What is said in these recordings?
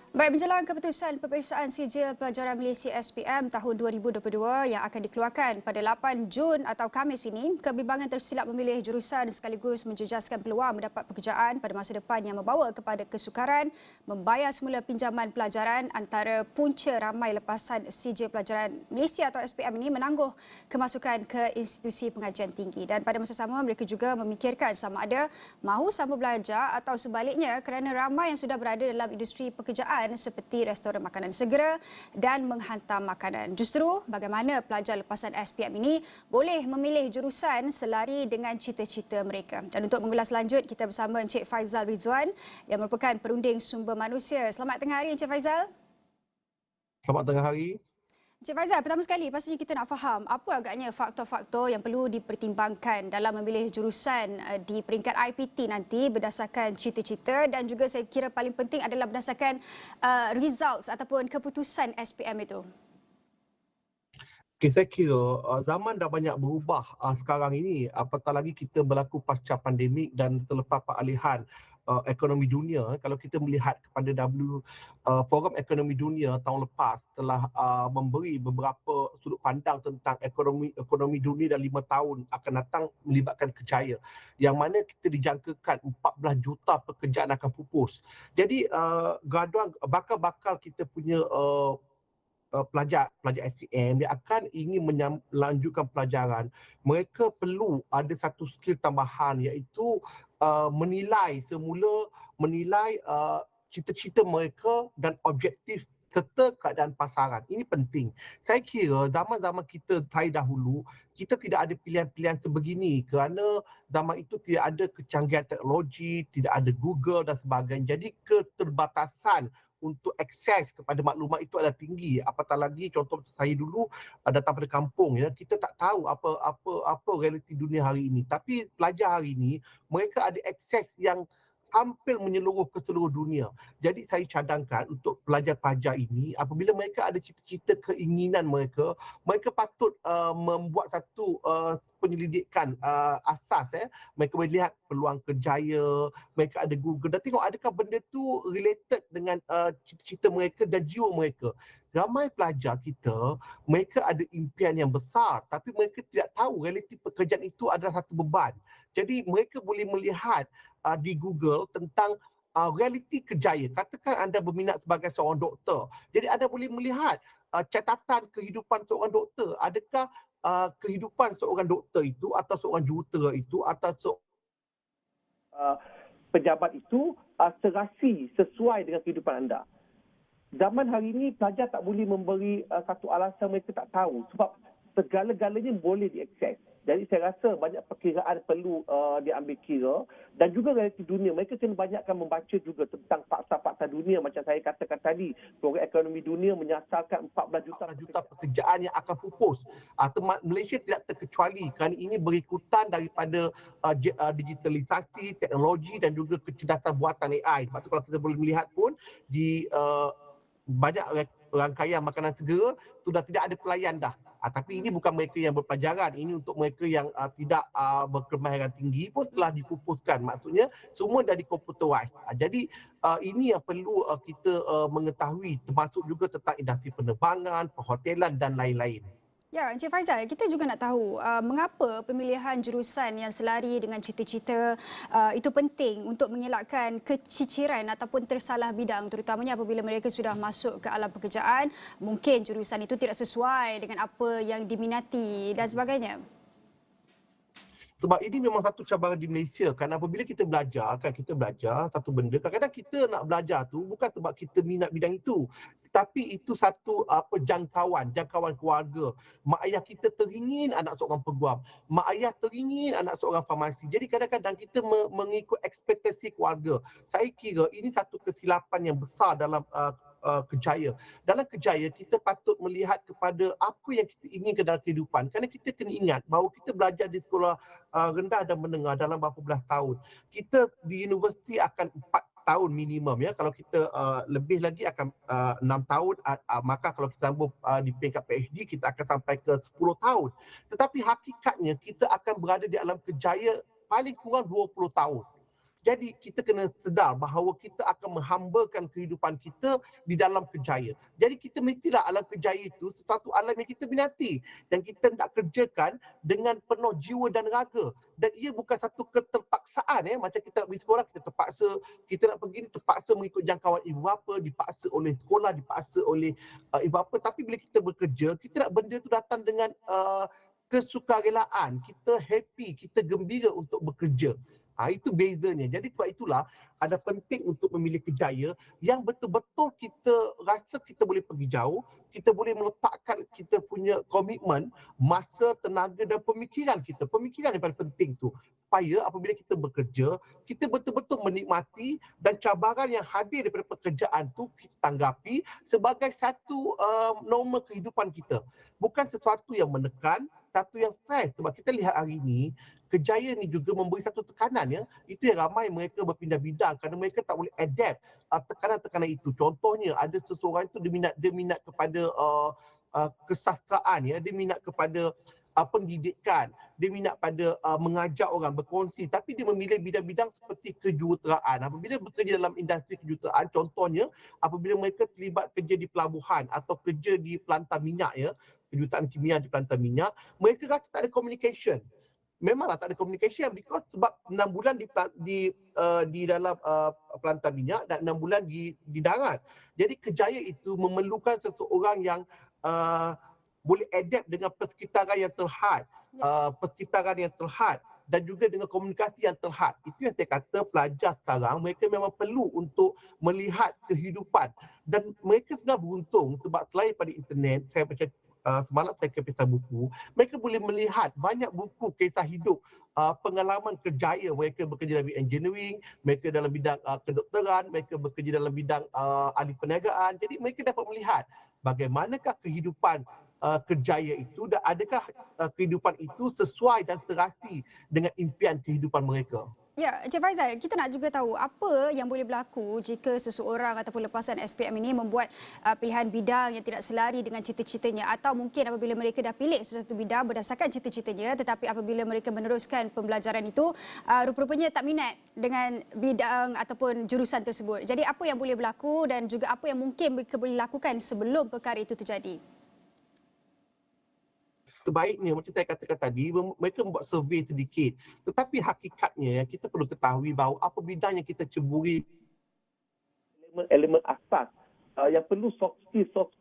Baik, menjelang keputusan peperiksaan sijil pelajaran Malaysia SPM tahun 2022 yang akan dikeluarkan pada 8 Jun atau Khamis ini, kebimbangan tersilap memilih jurusan sekaligus menjejaskan peluang mendapat pekerjaan pada masa depan yang membawa kepada kesukaran membayar semula pinjaman pelajaran antara punca ramai lepasan sijil pelajaran Malaysia atau SPM ini menangguh kemasukan ke institusi pengajian tinggi. Dan pada masa sama, mereka juga memikirkan sama ada mahu sambung belajar atau sebaliknya kerana ramai yang sudah berada dalam industri pekerjaan seperti restoran makanan segera dan menghantar makanan. Justru bagaimana pelajar lepasan SPM ini boleh memilih jurusan selari dengan cita-cita mereka. Dan untuk mengulas lanjut, kita bersama Encik Faizal Rizwan yang merupakan perunding sumber manusia. Selamat tengah hari Encik Faizal. Selamat tengah hari. Encik Faizal, pertama sekali pastinya kita nak faham apa agaknya faktor-faktor yang perlu dipertimbangkan dalam memilih jurusan di peringkat IPT nanti berdasarkan cita-cita dan juga saya kira paling penting adalah berdasarkan results ataupun keputusan SPM itu. Okay, saya kira zaman dah banyak berubah sekarang ini, apatah lagi kita berlaku pasca pandemik dan selepas peralihan ekonomi dunia. Kalau kita melihat kepada Forum Ekonomi Dunia tahun lepas telah memberi beberapa sudut pandang tentang ekonomi dunia dan 5 tahun akan datang melibatkan kerjaya, yang mana kita dijangkakan 14 juta pekerjaan akan pupus. Jadi graduan bakal kita punya pelajar SPM dia akan ingin melanjutkan pelajaran, mereka perlu ada satu skill tambahan, iaitu menilai cita-cita mereka dan objektif serta keadaan pasaran. Ini penting. Saya kira zaman-zaman saya dahulu, kita tidak ada pilihan-pilihan sebegini kerana zaman itu tidak ada kecanggihan teknologi, tidak ada Google dan sebagainya. Jadi keterbatasan untuk akses kepada maklumat itu adalah tinggi. Apatah lagi contoh saya dulu datang pada kampung, kita tak tahu apa realiti dunia hari ini. Tapi pelajar hari ini mereka ada akses yang hampir menyeluruh ke seluruh dunia. Jadi saya cadangkan untuk pelajar-pelajar ini, apabila mereka ada cita-cita keinginan mereka, mereka patut membuat satu penyelidikan asas. Mereka boleh lihat peluang kerjaya, mereka ada Google dan tengok adakah benda tu related dengan cita-cita mereka dan jiwa mereka. Ramai pelajar kita, mereka ada impian yang besar tapi mereka tidak tahu realiti pekerjaan itu adalah satu beban. Jadi mereka boleh melihat di Google tentang realiti kerjaya. Katakan anda berminat sebagai seorang doktor. Jadi anda boleh melihat catatan kehidupan seorang doktor. Adakah kehidupan seorang doktor itu atau seorang jurutera itu atau pejabat itu serasi sesuai dengan kehidupan anda. Zaman hari ini pelajar tak boleh memberi satu alasan mereka tak tahu sebab segala-galanya boleh diakses. Jadi saya rasa banyak perkiraan perlu diambil kira dan juga realiti dunia. Mereka kena banyakkan membaca juga tentang fakta-fakta dunia macam saya katakan tadi. Program ekonomi dunia menyasarkan 14 juta pekerjaan yang akan pupus. Malaysia tidak terkecuali kerana ini berikutan daripada digitalisasi, teknologi dan juga kecerdasan buatan AI. Sebab tu kalau kita boleh melihat pun di banyak rangkaian makanan segera sudah tidak ada pelayan dah. Tapi ini bukan mereka yang berpelajaran, ini untuk mereka yang tidak berkemahiran tinggi pun telah dipupuskan. Maksudnya semua dah dikomputerised. Jadi ini yang perlu kita mengetahui, termasuk juga tentang industri penerbangan, perhotelan dan lain-lain. Ya, Encik Faizal, kita juga nak tahu mengapa pemilihan jurusan yang selari dengan cita-cita itu penting untuk mengelakkan keciciran ataupun tersalah bidang, terutamanya apabila mereka sudah masuk ke alam pekerjaan, mungkin jurusan itu tidak sesuai dengan apa yang diminati dan sebagainya. Sebab ini memang satu cabaran di Malaysia. Kerana apabila kita belajar satu benda, kadang-kadang kita nak belajar tu bukan sebab kita minat bidang itu. Tapi itu satu jangkauan keluarga. Mak ayah kita teringin anak seorang peguam. Mak ayah teringin anak seorang farmasi. Jadi kadang-kadang kita mengikut ekspektasi keluarga. Saya kira ini satu kesilapan yang besar dalam kerjaya. Dalam kerjaya, kita patut melihat kepada apa yang kita inginkan dalam kehidupan. Kerana kita kena ingat bahawa kita belajar di sekolah rendah dan menengah dalam beberapa belas tahun. Kita di universiti akan 4 tahun minimum, kalau kita lebih lagi akan 6 tahun, maka kalau kita sambung di peringkat PhD kita akan sampai ke 10 tahun. Tetapi hakikatnya kita akan berada di alam kerjaya paling kurang 20 tahun. Jadi kita kena sedar bahawa kita akan menghambakan kehidupan kita di dalam kerjaya. Jadi kita mestilah alam kerjaya itu sesuatu alam yang kita minati dan kita nak kerjakan dengan penuh jiwa dan raga. Dan ia bukan satu keterpaksaan macam kita nak pergi sekolah kita terpaksa, kita nak pergi ni terpaksa mengikut jangkauan ibu bapa, dipaksa oleh sekolah, dipaksa oleh ibu bapa. Tapi bila kita bekerja, kita nak benda tu datang dengan kesukarelaan, kita happy, kita gembira untuk bekerja. Itu bezanya. Jadi sebab itulah ada penting untuk memilih kerjaya yang betul-betul kita rasa kita boleh pergi jauh, kita boleh meletakkan kita punya komitmen, masa, tenaga dan pemikiran kita. Pemikiran yang paling penting tu. Supaya apabila kita bekerja, kita betul-betul menikmati dan cabaran yang hadir daripada pekerjaan tu kita tanggapi sebagai satu norma kehidupan kita. Bukan sesuatu yang menekan, satu yang stres. Sebab kita lihat hari ini, kerjaya ni juga memberi satu tekanan itu yang ramai mereka berpindah bidang kerana mereka tak boleh adapt tekanan-tekanan itu. Contohnya ada seseorang itu dia minat kepada kesastraan dia minat kepada pendidikan, dia minat pada mengajar orang berkongsi, tapi dia memilih bidang-bidang seperti kejuruteraan. Apabila bekerja dalam industri kejuruteraan, contohnya apabila mereka terlibat kerja di pelabuhan atau kerja di pelantar minyak kejuruteraan kimia di pelantar minyak, mereka rasa tak ada communication. Memanglah tak ada communication because sebab 6 bulan di dalam pelantar minyak dan 6 bulan di darat. Jadi kerjaya itu memerlukan seseorang yang boleh adapt dengan persekitaran yang terhad, dan juga dengan komunikasi yang terhad. Itu yang saya kata pelajar sekarang mereka memang perlu untuk melihat kehidupan dan mereka sudah beruntung sebab selain pada internet, saya baca semalam saya ke pesta buku, mereka boleh melihat banyak buku kisah hidup pengalaman kerjaya mereka bekerja dalam bidang engineering, mereka dalam bidang kedokteran, mereka bekerja dalam bidang ahli perniagaan. Jadi mereka dapat melihat bagaimanakah kehidupan kerjaya itu dan adakah kehidupan itu sesuai dan serasi dengan impian kehidupan mereka. Ya, Encik Faizal, kita nak juga tahu apa yang boleh berlaku jika seseorang ataupun lepasan SPM ini membuat pilihan bidang yang tidak selari dengan cita-citanya atau mungkin apabila mereka dah pilih sesuatu bidang berdasarkan cita-citanya tetapi apabila mereka meneruskan pembelajaran itu rupa-rupanya tak minat dengan bidang ataupun jurusan tersebut. Jadi apa yang boleh berlaku dan juga apa yang mungkin mereka boleh lakukan sebelum perkara itu terjadi? Sebaiknya macam saya katakan tadi, mereka membuat survey sedikit. Tetapi hakikatnya kita perlu ketahui bahawa apa bidang yang kita ceburi, elemen asas yang perlu soft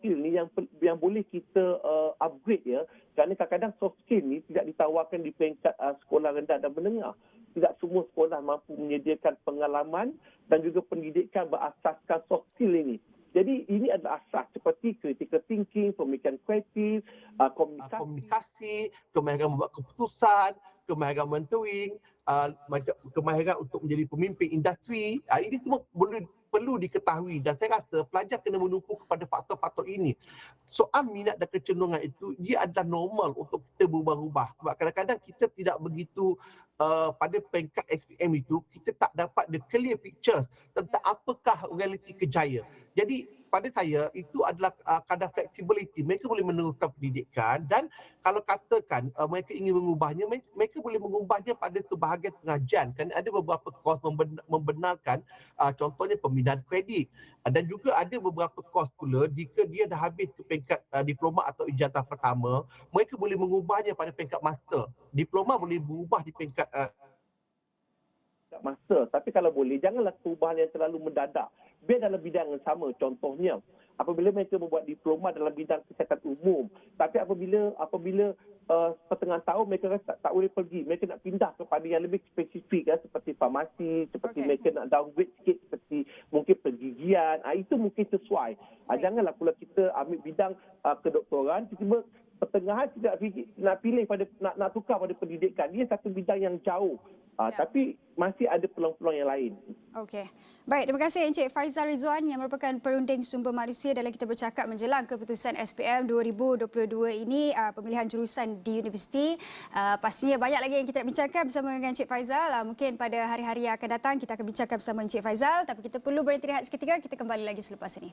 skill ni yang boleh kita upgrade kerana kadang-kadang soft skill ni tidak ditawarkan di peringkat sekolah rendah dan menengah. Tidak semua sekolah mampu menyediakan pengalaman dan juga pendidikan berasaskan soft skill ini. Jadi ini adalah asas seperti critical thinking, pemikiran kreatif, komunikasi, kemahiran membuat keputusan, kemahiran mentoring, kemahiran untuk menjadi pemimpin industri. Ini semua perlu diketahui dan saya rasa pelajar kena menumpu kepada faktor-faktor ini. Soal minat dan kecenderungan itu, dia adalah normal untuk kita berubah-ubah. Sebab kadang-kadang kita tidak begitu pada peringkat SPM itu, kita tak dapat the clear pictures tentang apakah realiti kerjaya. Jadi pada saya itu adalah kadar flexibility. Mereka boleh meneruskan pendidikan dan kalau katakan mereka ingin mengubahnya, mereka boleh mengubahnya pada sebahagian pengajian. Kerana ada beberapa kos membenarkan contohnya pemindahan kredit. Dan juga ada beberapa kos pula jika dia dah habis ke peringkat diploma atau ijazah pertama, mereka boleh mengubahnya pada peringkat master. Diploma boleh berubah di peringkat master. Tapi kalau boleh, janganlah perubahan yang terlalu mendadak. Biar dalam bidang yang sama. Contohnya, apabila mereka membuat diploma dalam bidang kesihatan umum, tapi apabila pertengahan tahun mereka rasa tak boleh pergi, mereka nak pindah kepada yang lebih spesifik seperti farmasi, seperti mereka nak downgrade sikit seperti mungkin pergigian, itu mungkin sesuai. Janganlah pula kita ambil bidang kedoktoran, tiba-tiba pertengahan tidak nak pilih nak tukar pada pendidikan. Dia satu bidang yang jauh. Tapi masih ada peluang-peluang yang lain. Okey. Baik, terima kasih Encik Faizal Rizwan yang merupakan perunding sumber manusia dalam kita bercakap menjelang keputusan SPM 2022 ini, pemilihan jurusan di universiti. Pastinya banyak lagi yang kita nak bincangkan bersama dengan Encik Faizal. Mungkin pada hari-hari yang akan datang kita akan bincangkan bersama Encik Faizal, tapi kita perlu berhenti rehat seketika, kita kembali lagi selepas ini.